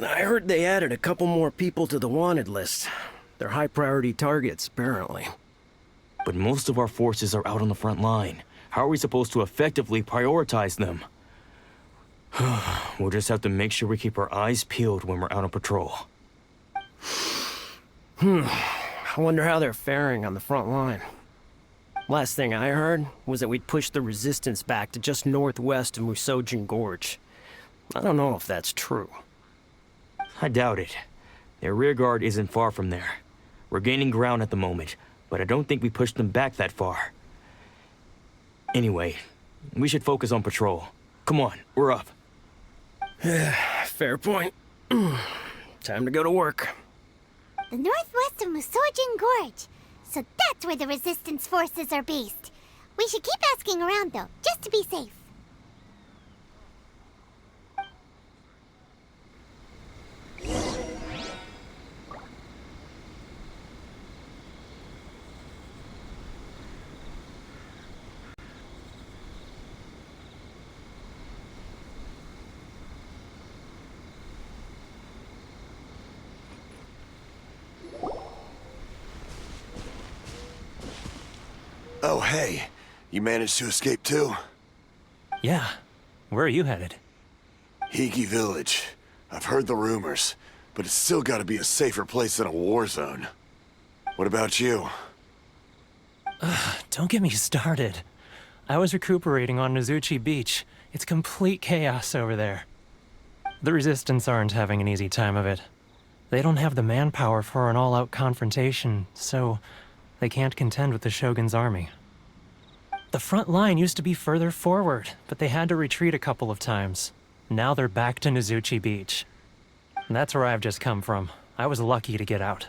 I heard they added a couple more people to the wanted list. They're high-priority targets, apparently. But most of our forces are out on the front line. How are we supposed to effectively prioritize them? We'll just have to make sure we keep our eyes peeled when we're out on patrol. I wonder how they're faring on the front line. Last thing I heard was that we'd pushed the resistance back to just northwest of Musojin Gorge. I don't know if that's true. I doubt it. Their rearguard isn't far from there. We're gaining ground at the moment, but I don't think we pushed them back that far. Anyway, we should focus on patrol. Come on, we're up. Fair point. Time to go to work. The northwest of Musojin Gorge. So that's where the resistance forces are based. We should keep asking around though, just to be safe. Oh, hey. You managed to escape too? Yeah. Where are you headed? Higi Village. I've heard the rumors, but it's still gotta be a safer place than a war zone. What about you? Don't get me started. I was recuperating on Nozuchi Beach. It's complete chaos over there. The Resistance aren't having an easy time of it. They don't have the manpower for an all-out confrontation, so they can't contend with the Shogun's army. The front line used to be further forward, but they had to retreat a couple of times. Now they're back to Nozuchi Beach. That's where I've just come from. I was lucky to get out.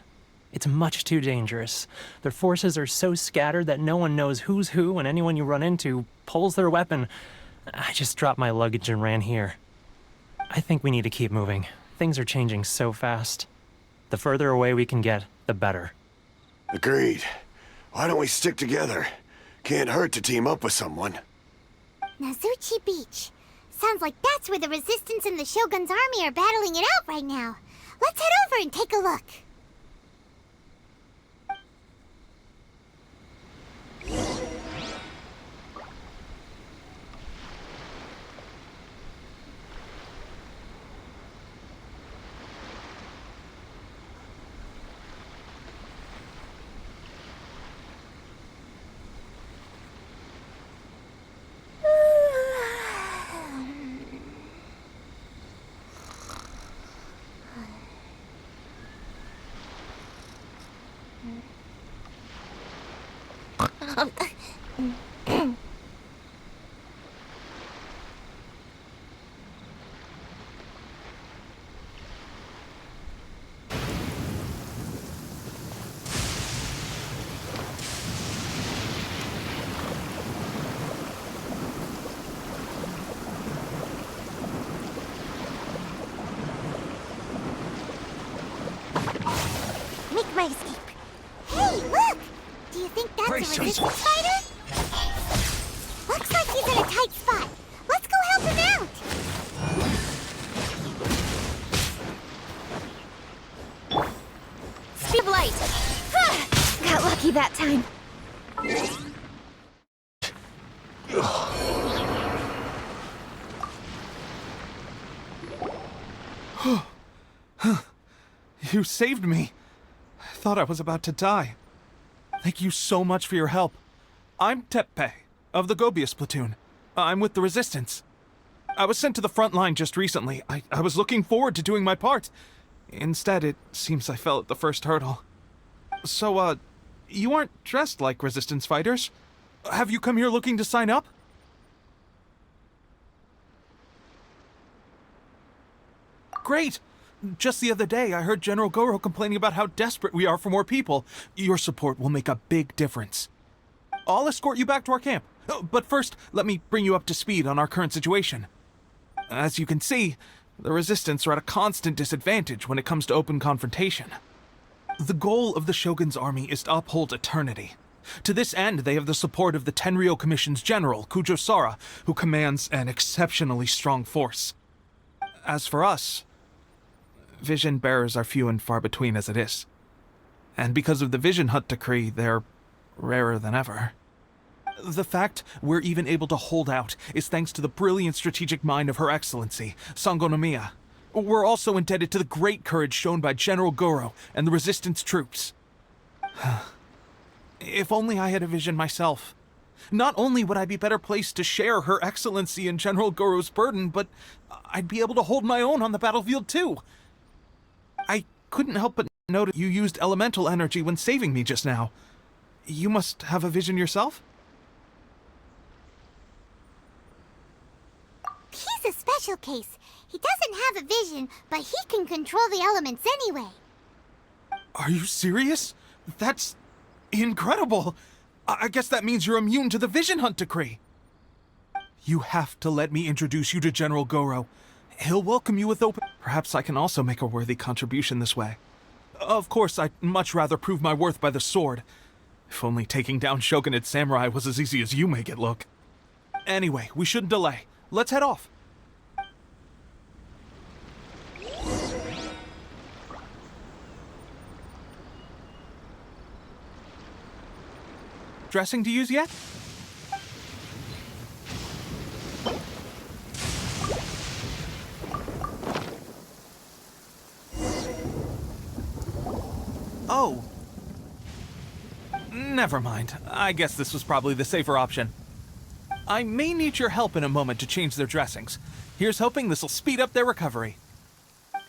It's much too dangerous. Their forces are so scattered that no one knows who's who, and anyone you run into pulls their weapon. I just dropped my luggage and ran here. I think we need to keep moving. Things are changing so fast. The further away we can get, the better. Agreed. Why don't we stick together? Can't hurt to team up with someone. Nozuchi Beach. Sounds like that's where the Resistance and the Shogun's army are battling it out right now. Let's head over and take a look. Make my escape. Hey, look! Do you think that's a resistance fighter? Looks like he's in a tight spot. Let's go help him out! Speed of light! Got lucky that time. You saved me. I thought I was about to die. Thank you so much for your help. I'm Teppei, of the Gobius platoon. I'm with the Resistance. I was sent to the front line just recently. I was looking forward to doing my part. Instead, it seems I fell at the first hurdle. So, you aren't dressed like Resistance fighters. Have you come here looking to sign up? Great! Just the other day, I heard General Goro complaining about how desperate we are for more people. Your support will make a big difference. I'll escort you back to our camp. But first, let me bring you up to speed on our current situation. As you can see, the Resistance are at a constant disadvantage when it comes to open confrontation. The goal of the Shogun's army is to uphold eternity. To this end, they have the support of the Tenryou Commission's general, Kujo Sara, who commands an exceptionally strong force. As for us, vision bearers are few and far between as it is. And because of the Vision Hut decree, they're rarer than ever. The fact we're even able to hold out is thanks to the brilliant strategic mind of Her Excellency, Sango no Miya. We're also indebted to the great courage shown by General Goro and the Resistance troops. If only I had a vision myself. Not only would I be better placed to share Her Excellency and General Goro's burden, but I'd be able to hold my own on the battlefield too. I couldn't help but notice you used elemental energy when saving me just now. You must have a vision yourself? He's a special case. He doesn't have a vision, but he can control the elements anyway. Are you serious? That's incredible. I guess that means you're immune to the Vision Hunt decree. You have to let me introduce you to General Goro. He'll welcome you with open... Perhaps I can also make a worthy contribution this way. Of course, I'd much rather prove my worth by the sword. If only taking down Shogunate samurai was as easy as you make it look. Anyway, we shouldn't delay. Let's head off. Dressing to use yet? Oh. Never mind. I guess this was probably the safer option. I may need your help in a moment to change their dressings. Here's hoping this'll speed up their recovery.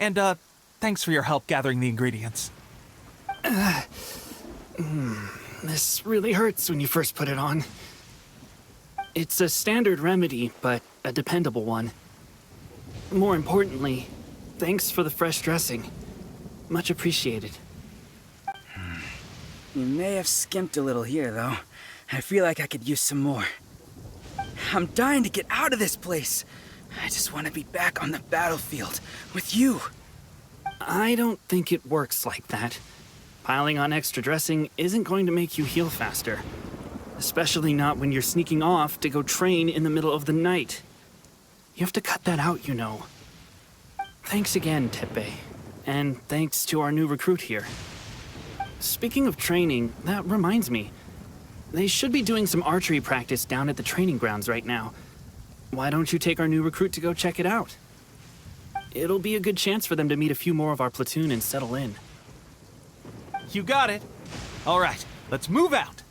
And, thanks for your help gathering the ingredients. This really hurts when you first put it on. It's a standard remedy, but a dependable one. More importantly, thanks for the fresh dressing. Much appreciated. You may have skimped a little here, though. I feel like I could use some more. I'm dying to get out of this place. I just want to be back on the battlefield with you. I don't think it works like that. Piling on extra dressing isn't going to make you heal faster. Especially not when you're sneaking off to go train in the middle of the night. You have to cut that out, you know. Thanks again, Teppei. And thanks to our new recruit here. Speaking of training, that reminds me. They should be doing some archery practice down at the training grounds right now. Why don't you take our new recruit to go check it out? It'll be a good chance for them to meet a few more of our platoon and settle in. You got it. All right, let's move out.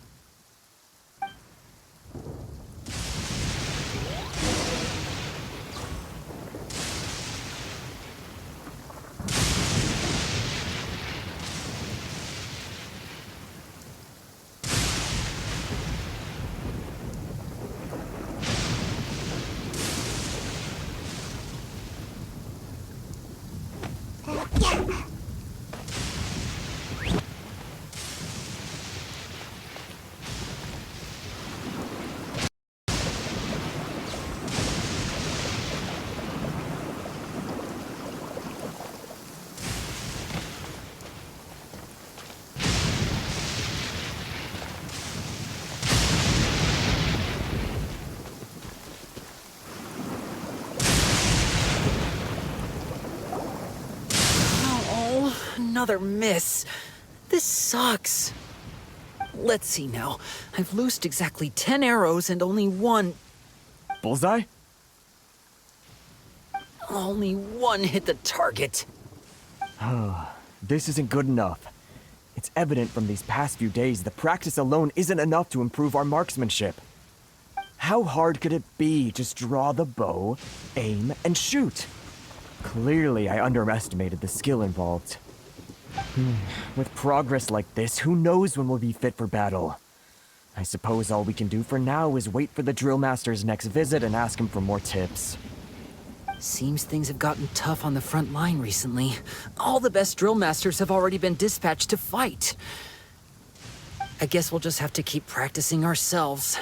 Another miss. This sucks. Let's see now. I've loosed exactly 10 arrows and only one... Bullseye? Only one hit the target. This isn't good enough. It's evident from these past few days the practice alone isn't enough to improve our marksmanship. How hard could it be? Just draw the bow, aim, and shoot. Clearly, I underestimated the skill involved. With progress like this, who knows when we'll be fit for battle? I suppose all we can do for now is wait for the drill master's next visit and ask him for more tips. Seems things have gotten tough on the front line recently. All the best drill masters have already been dispatched to fight. I guess we'll just have to keep practicing ourselves.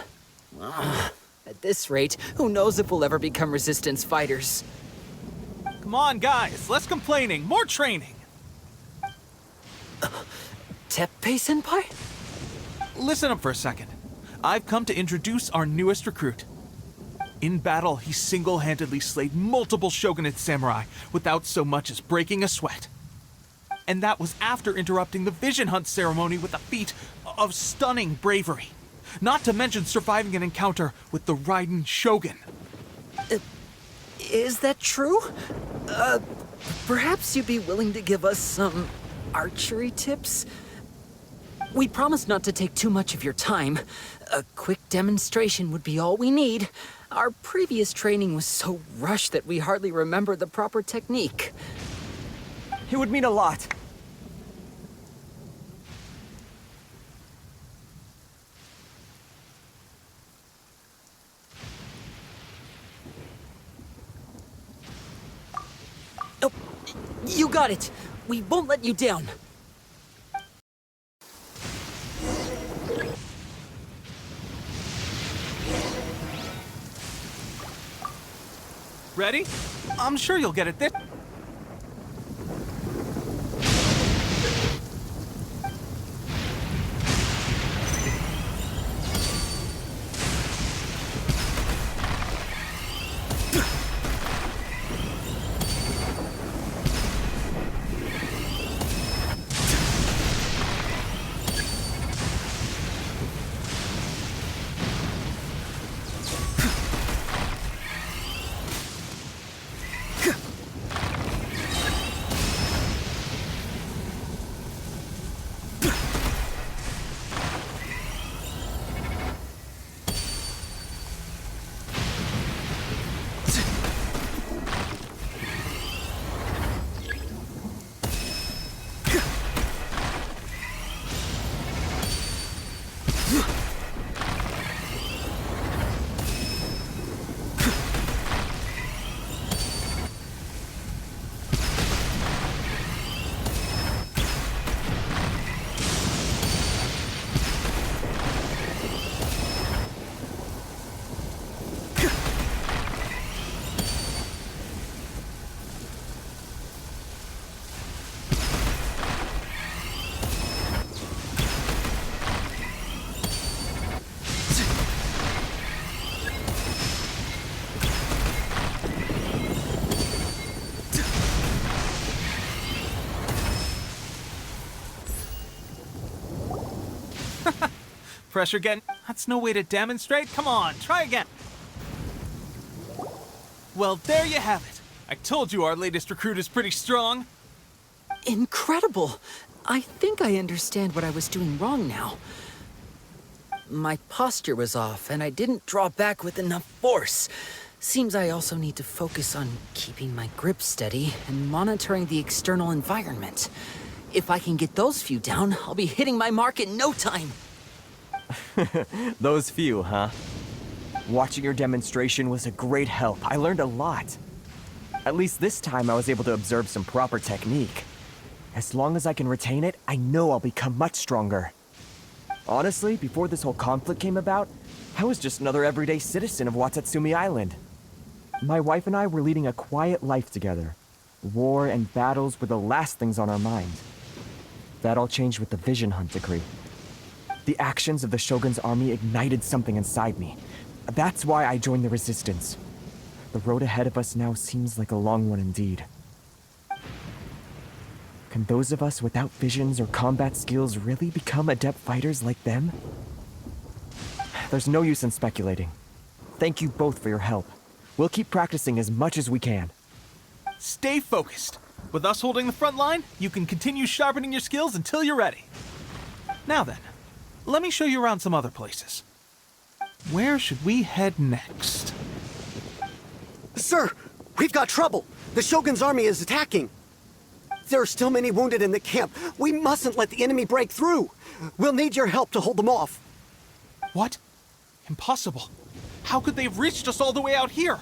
Ugh. At this rate, who knows if we'll ever become resistance fighters. Come on, guys, less complaining, more training. Teppei-senpai? Listen up for a second. I've come to introduce our newest recruit. In battle, he single-handedly slayed multiple shogunate samurai without so much as breaking a sweat. And that was after interrupting the vision hunt ceremony with a feat of stunning bravery. Not to mention surviving an encounter with the Raiden Shogun. Is that true? Perhaps you'd be willing to give us some archery tips? We promise not to take too much of your time. A quick demonstration would be all we need. Our previous training was so rushed that we hardly remember the proper technique. It would mean a lot. Oh, you got it. We won't let you down. Ready? I'm sure you'll get it this. Pressure getting... That's no way to demonstrate. Come on, try again. Well, there you have it. I told you our latest recruit is pretty strong. Incredible! I think I understand what I was doing wrong now. My posture was off, and I didn't draw back with enough force. Seems I also need to focus on keeping my grip steady and monitoring the external environment. If I can get those few down, I'll be hitting my mark in no time. Those few, huh? Watching your demonstration was a great help. I learned a lot. At least this time I was able to observe some proper technique. As long as I can retain it, I know I'll become much stronger. Honestly, before this whole conflict came about, I was just another everyday citizen of Watatsumi Island. My wife and I were leading a quiet life together. War and battles were the last things on our mind. That all changed with the Vision Hunt decree. The actions of the Shogun's army ignited something inside me. That's why I joined the Resistance. The road ahead of us now seems like a long one indeed. Can those of us without visions or combat skills really become adept fighters like them? There's no use in speculating. Thank you both for your help. We'll keep practicing as much as we can. Stay focused. With us holding the front line, you can continue sharpening your skills until you're ready. Now then, let me show you around some other places. Where should we head next? Sir, we've got trouble. The Shogun's army is attacking. There are still many wounded in the camp. We mustn't let the enemy break through. We'll need your help to hold them off. What? Impossible. How could they have reached us all the way out here?